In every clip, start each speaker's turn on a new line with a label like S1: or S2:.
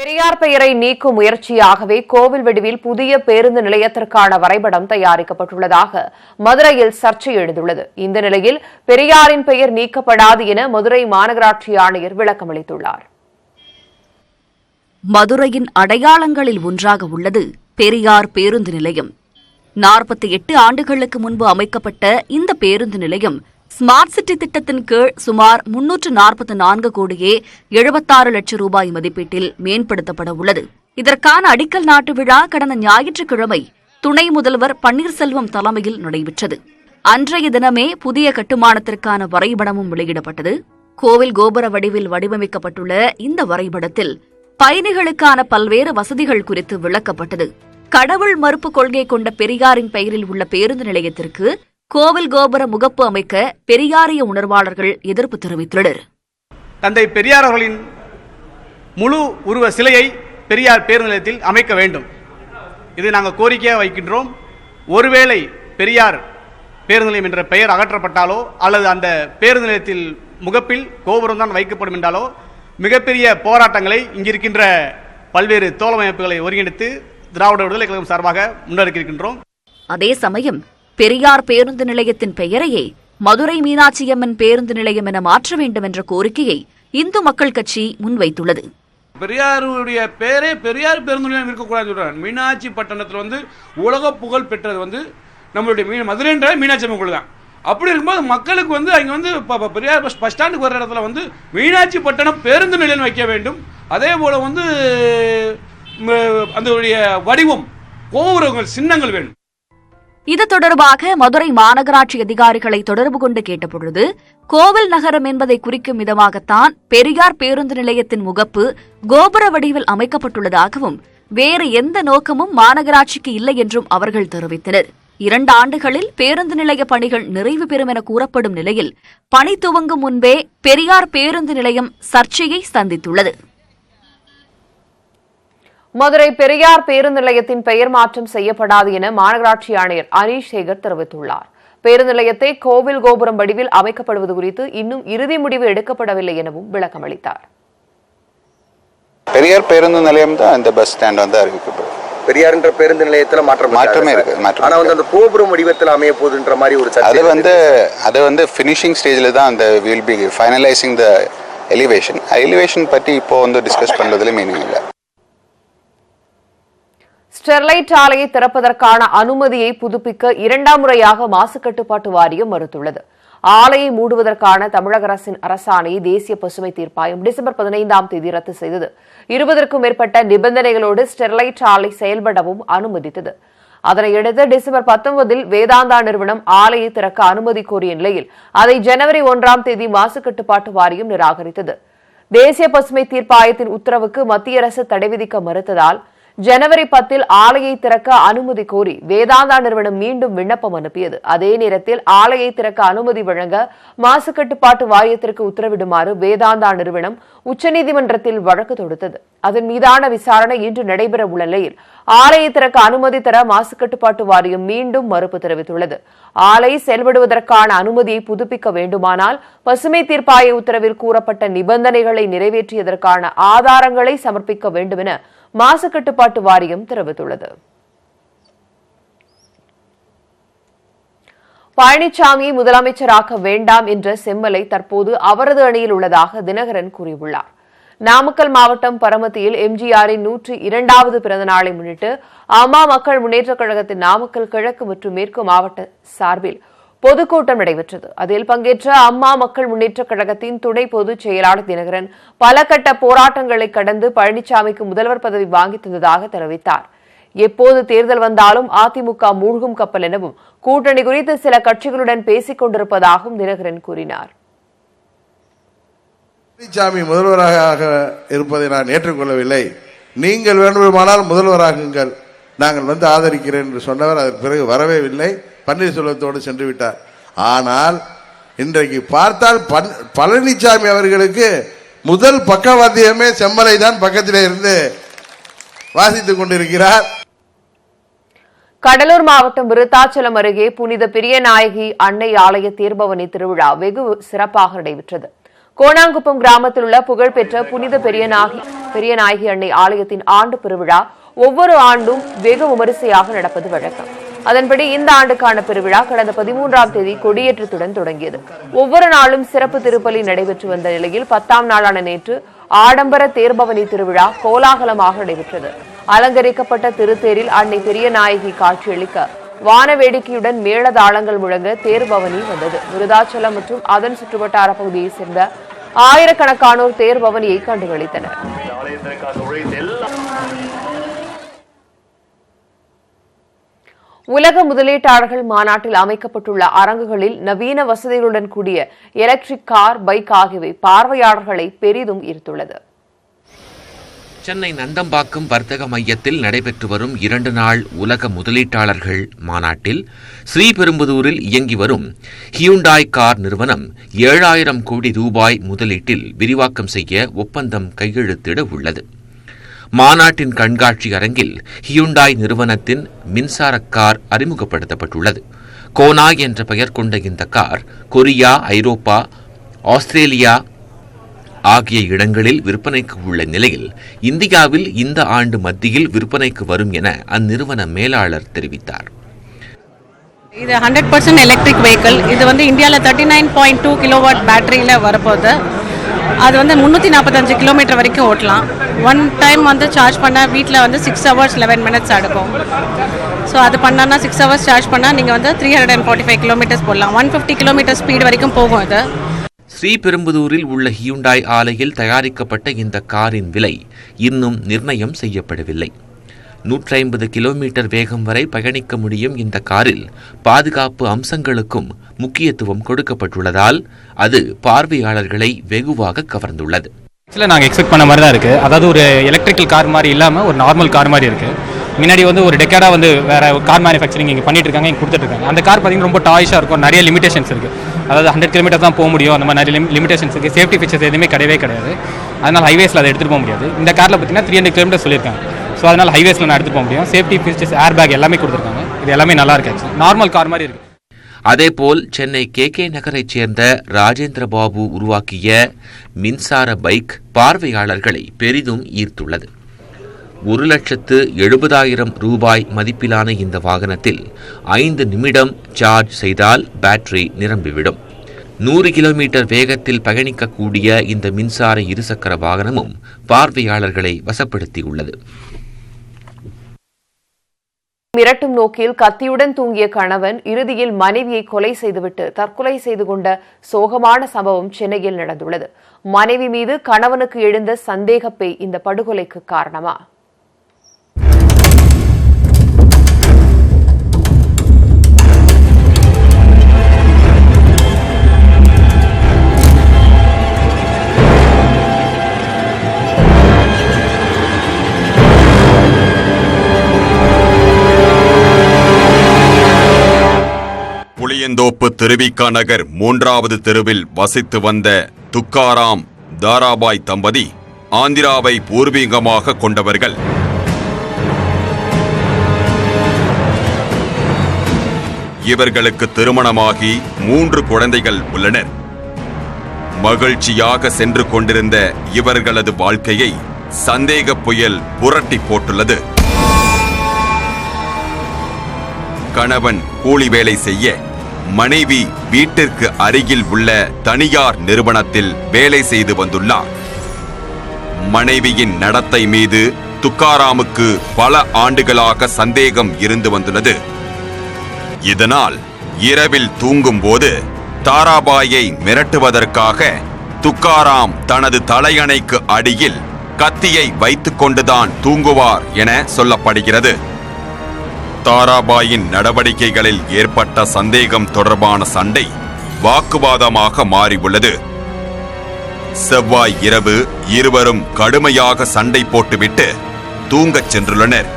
S1: பெரியார் பெயரை நீக்கும் முயற்சியாகவே கோவில்வெடுவில் புதிய பேருந்து நிலையத்திற்கான வரைபடம் தயாரிக்கப்பட்டுள்ளதாக மதுரையில் சர்ச்சை எழுந்துள்ளது. இந்த நிலையில் பெரியாரின் பெயர் நீக்கப்படாது என மதுரை மாநகராட்சி ஆணையர் விளக்கமளித்துள்ளார்.
S2: மதுரையின் அடையாளங்களில் ஒன்றாக உள்ளது பெரியார் பேருந்து நிலையம். 48 ஆண்டுகளுக்கு முன்பு அமைக்கப்பட்ட இந்த பேருந்து நிலையம் ஸ்மார்ட் சிட்டி திட்டத்தின் கீழ் சுமார் 344 கோடியே 76 லட்சம் ரூபாய் மதிப்பீட்டில் மேம்படுத்தப்பட உள்ளது. இதற்கான அடிக்கல் நாட்டு விழா கடந்த ஞாயிற்றுக்கிழமை துணை முதல்வர் பன்னீர்செல்வம் தலைமையில் நடைபெற்றது. அன்றைய தினமே புதிய கட்டுமானத்திற்கான வரைபடமும் வெளியிடப்பட்டது. கோவில் கோபுர வடிவில் வடிவமைக்கப்பட்டுள்ள இந்த வரைபடத்தில் பயணிகளுக்கான பல்வேறு வசதிகள் குறித்து விளக்கப்பட்டது. கடவுள் மறுப்பு கொள்கை கொண்ட பெரியாரின் பெயரில் உள்ள பேருந்து நிலையத்திற்கு கோவில் கோபுர முகப்பு அமைக்க பெரியாரிய உணர்வாளர்கள் எதிர்ப்பு தெரிவித்துள்ளனர்.
S3: தந்தை பெரியார் அவர்களின் முழு உருவ சிலையை பெரியார் பேருந்து நிலையத்தில் அமைக்க வேண்டும். இது நாங்கள் கோரிக்கையாக வைக்கின்றோம். ஒருவேளை பெரியார் பேருந்து நிலையம் என்ற பெயர் அகற்றப்பட்டாலோ அல்லது அந்த பேருந்து நிலையத்தில் முகப்பில் கோபுரம் தான் வைக்கப்படும் என்றாலோ மிகப்பெரிய போராட்டங்களை இங்கிருக்கின்ற பல்வேறு தோழமைப்புகளை ஒருங்கிணைத்து திராவிட விடுதலை கழகம் சார்பாக முன்னெடுக்கின்றோம்.
S2: அதே சமயம் பெரியார் பேருந்து நிலையத்தின் பெயரையே மதுரை மீனாட்சியம்மன் பேருந்து நிலையம் என மாற்ற வேண்டும் என்ற கோரிக்கையை இந்து மக்கள் கட்சி முன்வைத்துள்ளது.
S4: பெரியாருடைய பேரே பெரியார் பேருந்து நிலையம் இருக்கக்கூடாது சொல்றாங்க. மீனாட்சி பட்டணத்தில் உலக புகழ் பெற்றது நம்மளுடைய மதுரைன்ற மீனாட்சி அம்மன் கோயில் தான். அப்படி இருக்கும்போது மக்களுக்கு அங்கே பெரியார் பஸ் ஸ்டாண்டுக்கு வர இடத்துல மீனாட்சி பட்டணம் பேருந்து நிலையம் வைக்க வேண்டும். அதே போல அந்த வடிவம் கோபுரங்கள் சின்னங்கள் வேண்டும்.
S2: இது தொடர்பாக மதுரை மாநகராட்சி அதிகாரிகளை தொடர்பு கொண்டு கேட்டபொழுது கோவில் நகரம் என்பதை குறிக்கும் விதமாகத்தான் பெரியார் பேருந்து நிலையத்தின் முகப்பு கோபுர வடிவில் அமைக்கப்பட்டுள்ளதாகவும் வேறு எந்த நோக்கமும் மாநகராட்சிக்கு இல்லை என்றும் அவர்கள் தெரிவித்தனர். 2 ஆண்டுகளில் பேருந்து நிலைய பணிகள் நிறைவு பெறும் என கூறப்படும் நிலையில் பணி துவங்கும் முன்பே பெரியார் பேருந்து நிலையம் சர்ச்சையை சந்தித்துள்ளது.
S1: மதுரை பெரியார் பேருந்து நிலையத்தின் பெயர் மாற்றம் செய்யப்படாது என மாநகராட்சி ஆணையர் அனீஷ் சேகர் தெரிவித்துள்ளார். பேருந்து நிலையத்தை கோவில் கோபுரம் வடிவில் அமைக்கப்படுவது குறித்து இன்னும் இறுதி முடிவு எடுக்கப்படவில்லை எனவும் விளக்கமளித்தார்.
S5: பெரியார் பேருந்து நிலையம் தான் இந்த பஸ் ஸ்டாண்ட் அறிவிக்கப்படும்.
S6: பெரியார் என்ற பேருந்து நிலையத்தில்
S5: மாற்றமே இருக்கு.
S6: ஆனா அந்த கோபுரம் வடிவத்தில் அமைய போகுதுன்ற மாதிரி ஒரு
S5: அது ஃபினிஷிங் ஸ்டேஜ்ல தான் அந்த will be finalising the elevation பற்றி இப்போ டிஸ்கஸ் பண்றதுல மீனிங் இல்லை.
S1: ஸ்டெர்லைட் ஆலையை திறப்பதற்கான அனுமதியை புதுப்பிக்க 2ஆம் முறையாக மாசு கட்டுப்பாட்டு வாரியம் மறுத்துள்ளது. ஆலையை மூடுவதற்கான தமிழக அரசின் அரசாணையை தேசிய பசுமை தீர்ப்பாயம் டிசம்பர் 15ஆம் தேதி ரத்து செய்தது. 20க்கும் மேற்பட்ட நிபந்தனைகளோடு ஸ்டெர்லைட் ஆலை செயல்படவும் அனுமதித்தது. அதனையடுத்து டிசம்பர் 19இல் வேதாந்தா நிறுவனம் ஆலையை திறக்க அனுமதி கோரிய நிலையில் அதை ஜனவரி 1ஆம் தேதி மாசு கட்டுப்பாட்டு வாரியம் நிராகரித்தது. தேசிய பசுமை தீர்ப்பாயத்தின் உத்தரவுக்கு மத்திய அரசு தடை விதிக்க மறுத்ததால் ஜனவரி 10இல் ஆலையை திறக்க அனுமதி கோரி வேதாந்தா நிறுவனம் மீண்டும் விண்ணப்பம் அனுப்பியது. அதே நேரத்தில் ஆலையை திறக்க அனுமதி வழங்க மாசு கட்டுப்பாட்டு வாரியத்திற்கு உத்தரவிடுமாறு வேதாந்தா நிறுவனம் உச்சநீதிமன்றத்தில் வழக்கு தொடுத்தது. அதன் மீதான விசாரணை இன்று நடைபெற உள்ள நிலையில் ஆலையை திறக்க அனுமதி தர மாசு கட்டுப்பாட்டு வாரியம் மீண்டும் மறுப்பு தெரிவித்துள்ளது. ஆலை செயல்படுவதற்கான அனுமதியை புதுப்பிக்க வேண்டுமானால் பசுமை தீர்ப்பாய உத்தரவில் கூறப்பட்ட நிபந்தனைகளை நிறைவேற்றியதற்கான ஆதாரங்களை சமர்ப்பிக்க வேண்டும் என மாசு கட்டுப்பாட்டு வாரியம் தெரிவித்துள்ளது. பழனிசாமியை முதலமைச்சராக்க வேண்டாம் என்ற செம்மலை தற்போது அவரது அணியில் உள்ளதாக தினகரன் கூறியுள்ளார். நாமக்கல் மாவட்டம் பரமத்தியில் எம்ஜிஆரின் 102வது பிறந்த நாளை முன்னிட்டு அம்மா மக்கள் முன்னேற்றக் கழகத்தின் நாமக்கல் கிழக்கு மற்றும் மேற்கு மாவட்ட சார்பில் பொதுக்கூட்டம் நடைபெற்றது. அதில் பங்கேற்ற அம்மா மக்கள் முன்னேற்றக் கழகத்தின் துணை பொதுச் செயலாளர் தினகரன் பல கட்ட போராட்டங்களை கடந்து பழனிசாமிக்கு முதல்வர் பதவி வாங்கி தந்ததாக தெரிவித்தார். எப்போது தேர்தல் வந்தாலும் அதிமுக மூழ்கும் கப்பல் எனவும் கூட்டணி குறித்து சில கட்சிகளுடன் பேசிக் கொண்டிருப்பதாகவும் தினகரன் கூறினார்.
S7: பழனிசாமி முதல்வராக இருப்பதை நான் ஏற்றுக்கொள்ளவில்லை. நீங்கள் வேண்டுமானால் முதல்வராகுங்கள், நாங்கள் ஆதரிக்கிறேன் என்று சொன்னவர் அதற்கு பிறகு வரவே இல்லை. பன்னீர்செல்வத்தோடு சென்று விட்டார். ஆனால் இன்றைக்கு பார்த்தால் பழனிசாமி அவர்களுக்கு முதல் பக்கவாத்தியமே செம்மலை தான் பக்கத்திலே இருந்து வாசித்துக் கொண்டிருக்கிறார்.
S1: கடலூர் மாவட்டம் விருத்தாச்சலம் அருகே புனித பிரியநாயகி அன்னை ஆலய தேர்பவனி திருவிழா வெகு சிறப்பாக நடைபெற்றது. கோணாங்குப்பம் கிராமத்தில் உள்ள புகழ்பெற்ற புனித பெரியநாயகி அன்னை ஆலயத்தின் ஆண்டு பெருவிழா ஒவ்வொரு ஆண்டும் வெகு விமரிசையாக நடப்பது வழக்கம். அதன்படி இந்த ஆண்டுக்கான பெருவிழா கடந்த 13ஆம் தேதி கொடியேற்றத்துடன் தொடங்கியது. ஒவ்வொரு நாளும் சிறப்பு திருப்பலி நடைபெற்று வந்த நிலையில் 10ஆம் நாளான நேற்று ஆடம்பர தேர்பவனி திருவிழா கோலாகலமாக நடைபெற்றது. அலங்கரிக்கப்பட்ட திருத்தேரில் அன்னை பெரியநாயகி காட்சியளிக்க வான வேடிக்கையுடன் மேளதாளங்கள் முழங்க தேர்பவனி வந்தது. விருதாச்சலம் மற்றும் அதன் சுற்றுவட்டார பகுதியைச் சேர்ந்த ஆயிரக்கணக்கானோர் தேர்பவனியை கண்டுகளித்தனர். உலக முதலீட்டாளர்கள் மாநாட்டில் அமைக்கப்பட்டுள்ள அரங்குகளில் நவீன வசதிகளுடன் கூடிய எலக்ட்ரிக் கார், பைக் ஆகியவை பார்வையாளர்களை பெரிதும் ஈர்த்துள்ளது.
S8: சென்னை நந்தம்பாக்கம் வர்த்தக மையத்தில் நடைபெற்று வரும் 2 நாள் உலக முதலீட்டாளர்கள் மாநாட்டில் ஸ்ரீபெரும்புதூரில் இயங்கி வரும் ஹியூண்டாய் கார் நிறுவனம் 7000 கோடி ரூபாய் முதலீட்டில் விரிவாக்கம் செய்ய ஒப்பந்தம் கையெழுத்திட உள்ளது. மாநாட்டின் கண்காட்சி அரங்கில் ஹியூண்டாய் நிறுவனத்தின் மின்சார கார் அறிமுகப்படுத்தப்பட்டுள்ளது. கோனா என்ற பெயர் கொண்ட இந்த கார் கொரியா, ஐரோப்பா, ஆஸ்திரேலியா ஆகிய இடங்களில் விற்பனைக்கு உள்ள நிலையில் இந்தியாவில் இந்த ஆண்டு மத்தியில் விற்பனைக்கு வரும் என அந்நிறுவன மேலாளர் தெரிவித்தார்.
S9: இது 100% எலக்ட்ரிக் வெஹிக்கிள். இது இந்தியாவில் 39.2 கிலோவாட் பேட்டரியில் வரப்போகுது. அது 345 கிலோமீட்டர் வரைக்கும் ஓட்டலாம். ஒன் டைம் சார்ஜ் பண்ண வீட்டில் 6 hours 11 minutes எடுக்கும். ஸோ அது பண்ணால் 6 hours சார்ஜ் பண்ணால் நீங்கள் 345 கிலோமீட்டர்ஸ் போடலாம். 150 கிலோமீட்டர் ஸ்பீடு வரைக்கும் போகும். இது
S8: ஸ்ரீபெரும்புதூரில் உள்ள ஹியூண்டாய் ஆலையில் தயாரிக்கப்பட்ட இந்த காரின் விலை இன்னும் நிர்ணயம் செய்யப்படவில்லை. 150 கிலோமீட்டர் வேகம் வரை பயணிக்க முடியும். இந்த காரில் பாதுகாப்பு அம்சங்களுக்கும் முக்கியத்துவம் கொடுக்கப்பட்டுள்ளதால் அது பார்வையாளர்களை வெகுவாக கவர்ந்துள்ளது.
S10: நாங்கள் எக்ஸ்பெக்ட் பண்ண மாதிரி தான் இருக்குது. அதாவது ஒரு எலக்ட்ரிக்கல் கார் மாதிரி இல்லாமல் ஒரு நார்மல் கார் மாதிரி இருக்குது. முன்னாடி ஒரு டெக்கேடாக வேறு கார் மேனுஃபேக்சரிங் இங்கே பண்ணிட்டு இருக்காங்க, இங்கே கொடுத்துட்ருக்காங்க. அந்த கார் பார்த்தீங்கன்னா ரொம்ப டாய்ஸாக இருக்கும். நிறைய லிமிடேஷன்ஸ் இருக்குது. அதாவது 100 கிலோமீட்டர் தான் போக முடியும். அந்த மாதிரி நிறைய லிமிடேஷன்ஸ் இருக்குது. சேஃப்டி ஃபீச்சர்ஸ் எதுவுமே கிடையவே கிடையாது. அதனால் ஹைவேஸில் அதை எடுத்துகிட்டு போக முடியாது. இந்த காரில் பார்த்தீங்கன்னா 300 கிலோமீட்டர் சொல்லியிருக்காங்க. ஸோ அதனால் ஹைவேஸில் நான் எடுத்துகிட்டு போக முடியும். சேஃப்டி ஃபீச்சர்ஸ், ஏர் பேக் எல்லாமே கொடுத்துருக்காங்க. இது எல்லாமே நல்லா இருக்கு. நார்மல் கார் மாதிரி இருக்குது.
S8: அதேபோல் சென்னை KK நகரைச் சேர்ந்த ராஜேந்திர பாபு உருவாக்கிய மின்சார பைக் பார்வையாளர்களை பெரிதும் ஈர்த்துள்ளது. 1,70,000 ரூபாய் மதிப்பிலான இந்த வாகனத்தில் 5 நிமிடம் சார்ஜ் செய்தால் பேட்டரி நிரம்பிவிடும். 100 கிலோமீட்டர் வேகத்தில் பயணிக்கக்கூடிய இந்த மின்சார இருசக்கர வாகனமும் பார்வையாளர்களை வசப்படுத்தியுள்ளது.
S1: மிரட்டும் நோக்கில் கத்தியுடன் தூங்கிய கணவன் இறுதியில் மனைவியை கொலை செய்துவிட்டு தற்கொலை செய்து கொண்ட சோகமான சம்பவம் சென்னையில் நடந்துள்ளது. மனைவி மீது கணவனுக்கு எழுந்த சந்தேகப்பே இந்த படுகொலைக்கு காரணமா?
S11: புளியந்தோப்பு திருவிக நகர் 3வது தெருவில் வசித்து வந்த துக்காராம் தாராபாய் தம்பதி ஆந்திராவை பூர்வீகமாக கொண்டவர்கள். இவர்களுக்கு திருமணமாகி 3 குழந்தைகள் உள்ளனர். மகிழ்ச்சியாக சென்று கொண்டிருந்த இவர்களது வாழ்க்கையை சந்தேக புயல் புரட்டி போட்டுள்ளது. கணவன் கூலி வேலை செய்ய, மனைவி வீட்டிற்கு அருகில் உள்ள தனியார் நிறுவனத்தில் வேலை செய்து வந்துள்ளார். மனைவியின் நடத்தை மீது துக்காராமுக்கு பல ஆண்டுகளாக சந்தேகம் இருந்து வந்துள்ளது. இதனால் இரவில் தூங்கும் போது தாராபாயை மிரட்டுவதற்காக துக்காராம் தனது தலையணைக்கு அடியில் கத்தியை வைத்துக் கொண்டுதான் தூங்குவார் என சொல்லப்படுகிறது. தாராபாயின் நடவடிக்கைகளில் ஏற்பட்ட சந்தேகம் தொடர்பான சண்டை வாக்குவாதமாக மாறியுள்ளது. செவ்வாய் இரவு இருவரும் கடுமையாக சண்டை போட்டுவிட்டு தூங்கச் சென்றுள்ளனர்.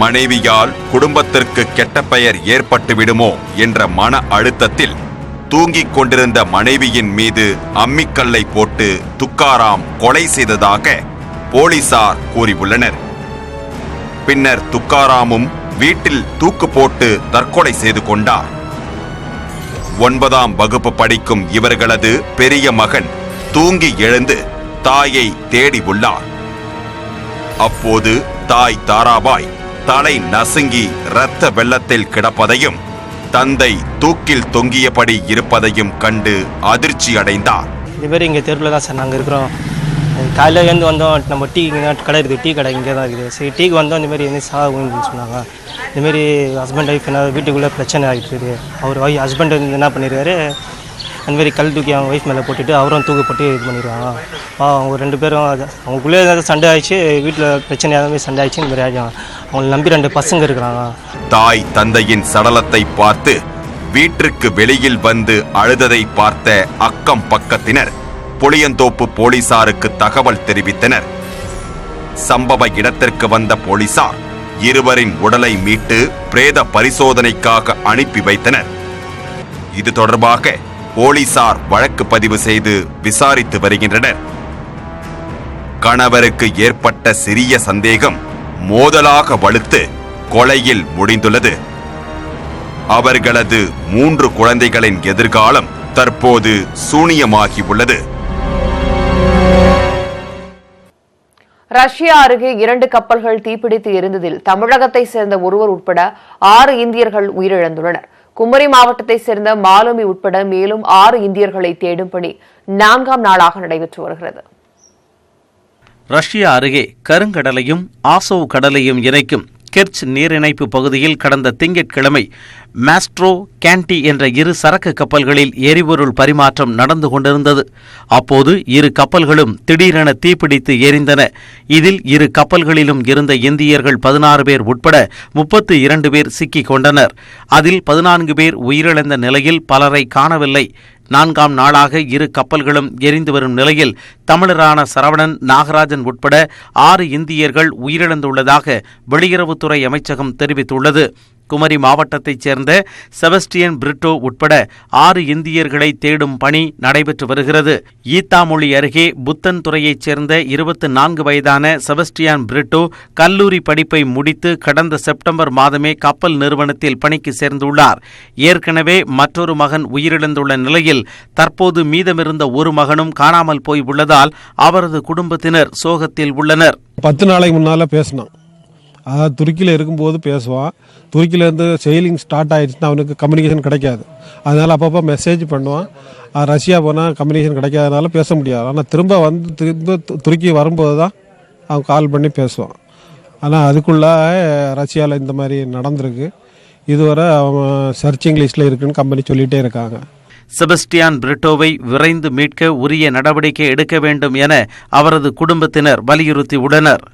S11: மனைவியால் குடும்பத்திற்கு கெட்ட பெயர் ஏற்பட்டுவிடுமோ என்ற மன அழுத்தத்தில் தூங்கிக் கொண்டிருந்த மனைவியின் மீது அம்மிக்கல்லை போட்டு துக்காராம் கொலை செய்ததாக போலீசார் கூறியுள்ளனர். பின்னர் துக்காராமும் வீட்டில் தூக்கு போட்டு தற்கொலை செய்து கொண்டார். 9ஆம் வகுப்பு படிக்கும் இவர்களது பெரிய மகன் தூங்கி எழுந்து தாயை தேடி உள்ளார். அப்போது தாய் தாராபாய் தலை நசுங்கி இரத்த வெள்ளத்தில் கிடப்பதையும் தந்தை தூக்கில் தொங்கியபடி இருப்பதையும் கண்டு அதிர்ச்சி அடைந்தார்.
S12: இது பேர் இங்கே தெருவில் தான் சார் நாங்கள் இருக்கிறோம். காலையில் எழுந்து வந்தோம், நம்ம டீ கடை இருக்குது, டீ கடை இங்கே தான் இருக்குது. சரி டீக்கு வந்தோம், இந்தமாரி என்ன சாகுன்னு சொன்னாங்க. இதுமாரி ஹஸ்பண்ட் ஒய்ஃப் என்ன வீட்டுக்குள்ளே பிரச்சனை ஆகிட்டு இருக்குது. அவர் ஹஸ்பண்ட் வந்து என்ன பண்ணிடுவார், அந்தமாரி கல் தூக்கி அவங்க ஒய்ஃப் மேலே போட்டுட்டு அவரும் தூக்கு போட்டு இது பண்ணிடுவாங்க. அவங்க 2 பேரும் அவங்களுக்குள்ளே ஏதாவது சண்டை ஆகிடுச்சு, வீட்டில் பிரச்சனை ஏதாவது சண்டை ஆகிடுச்சு, இந்த மாதிரி ஆகிடும். அவங்களை நம்பி 2 பசங்க இருக்கிறாங்க.
S11: தாய் தந்தையின் சடலத்தை பார்த்து வீட்டிற்கு வெளியில் வந்து அழுததை பார்த்த அக்கம் பக்கத்தினர் புளியந்தோப்பு போலீசாருக்கு தகவல் தெரிவித்தனர். சம்பவ இடத்திற்கு வந்த போலீசார் இருவரின் உடலை மீட்டு பிரேத பரிசோதனைக்காக அனுப்பி வைத்தனர். இது தொடர்பாக போலீசார் வழக்கு பதிவு செய்து விசாரித்து வருகின்றனர். கணவருக்கு ஏற்பட்ட சிறிய சந்தேகம் மோதலாக வலுத்து கொலையில் முடிந்துள்ளது. அவர்களது 3 குழந்தைகளின் எதிர்காலம் தற்போது சூனியமாகி உள்ளது.
S1: ரஷ்யா அருகே 2 கப்பல்கள் தீப்பிடித்து எரிந்ததில் தமிழகத்தை சேர்ந்த ஒருவர் உட்பட 6 இந்தியர்கள் உயிரிழந்துள்ளனர். குமரி மாவட்டத்தை சேர்ந்த மாலுமி உட்பட மேலும் 6 இந்தியர்களை தேடும் பணி 4ஆம் நாளாக நடைபெற்று வருகிறது.
S13: ரஷ்யா அருகே கருங்கடலையும் ஆசோவ் கடலையும் இணைக்கும் கெர்ச் நீரிணைப்பு பகுதியில் கடந்த திங்கட்கிழமை மாஸ்ட்ரோ கேண்டி என்ற 2 சரக்கு கப்பல்களில் எரிபொருள் பரிமாற்றம் நடந்து கொண்டிருந்தது. அப்போது 2 கப்பல்களும் திடீரென தீப்பிடித்து எரிந்தன. இதில் 2 கப்பல்களிலும் இருந்த இந்தியர்கள் 16 பேர் உட்பட 32 பேர் சிக்கிக் கொண்டனர். அதில் 14 பேர் உயிரிழந்த நிலையில் பலரை காணவில்லை. 4ஆம் நாளாக 2 கப்பல்களும் எரிந்து வரும் நிலையில் தமிழரான சரவணன், நாகராஜன் உட்பட 6 இந்தியர்கள் உயிரிழந்துள்ளதாக வெளியுறவுத்துறை அமைச்சகம் தெரிவித்துள்ளது. குமரி மாவட்டத்தைச் சேர்ந்த செபஸ்டியன் பிரிட்டோ உட்பட 6 இந்தியர்களை தேடும் பணி நடைபெற்று வருகிறது. ஈத்தாமொழி அருகே புத்தன் துறையைச் சேர்ந்த 24 வயதான செபஸ்டியன் பிரிட்டோ கல்லூரி படிப்பை முடித்து கடந்த செப்டம்பர் மாதமே கப்பல் நிறுவனத்தில் பணிக்கு சேர்ந்துள்ளார். ஏற்கனவே மற்றொரு மகன் உயிரிழந்துள்ள நிலையில் தற்போது மீதமிருந்த ஒரு மகனும் காணாமல் போய் உள்ளதால் அவரது குடும்பத்தினர் சோகத்தில் உள்ளனர்.
S14: 10 நாளைக்கு முன்னால் பேசினான், அதாவது துருக்கியில் இருக்கும்போது பேசுவான். துருக்கியிலேருந்து செயிலிங் ஸ்டார்ட் ஆகிடுச்சுன்னா அவனுக்கு கம்யூனிகேஷன் கிடைக்காது. அதனால் அப்பப்போ மெசேஜ் பண்ணுவான். ரஷ்யா போனால் கம்யூனிகேஷன் கிடைக்காதனால பேச முடியாது. ஆனால் திரும்ப துருக்கி வரும்போது தான் அவன் கால் பண்ணி பேசுவான். ஆனால் அதுக்குள்ளே ரஷ்யாவில் இந்த மாதிரி நடந்திருக்கு. இதுவரை அவன் சர்ச்சிங் லிஸ்ட்டில் இருக்குன்னு கம்பெனி சொல்லிகிட்டே இருக்காங்க.
S13: செபஸ்டியன் பிரிட்டோவை விரைந்து மீட்க உரிய நடவடிக்கை எடுக்க வேண்டும் என அவரது குடும்பத்தினர் வலியுறுத்தி உள்ளனர்.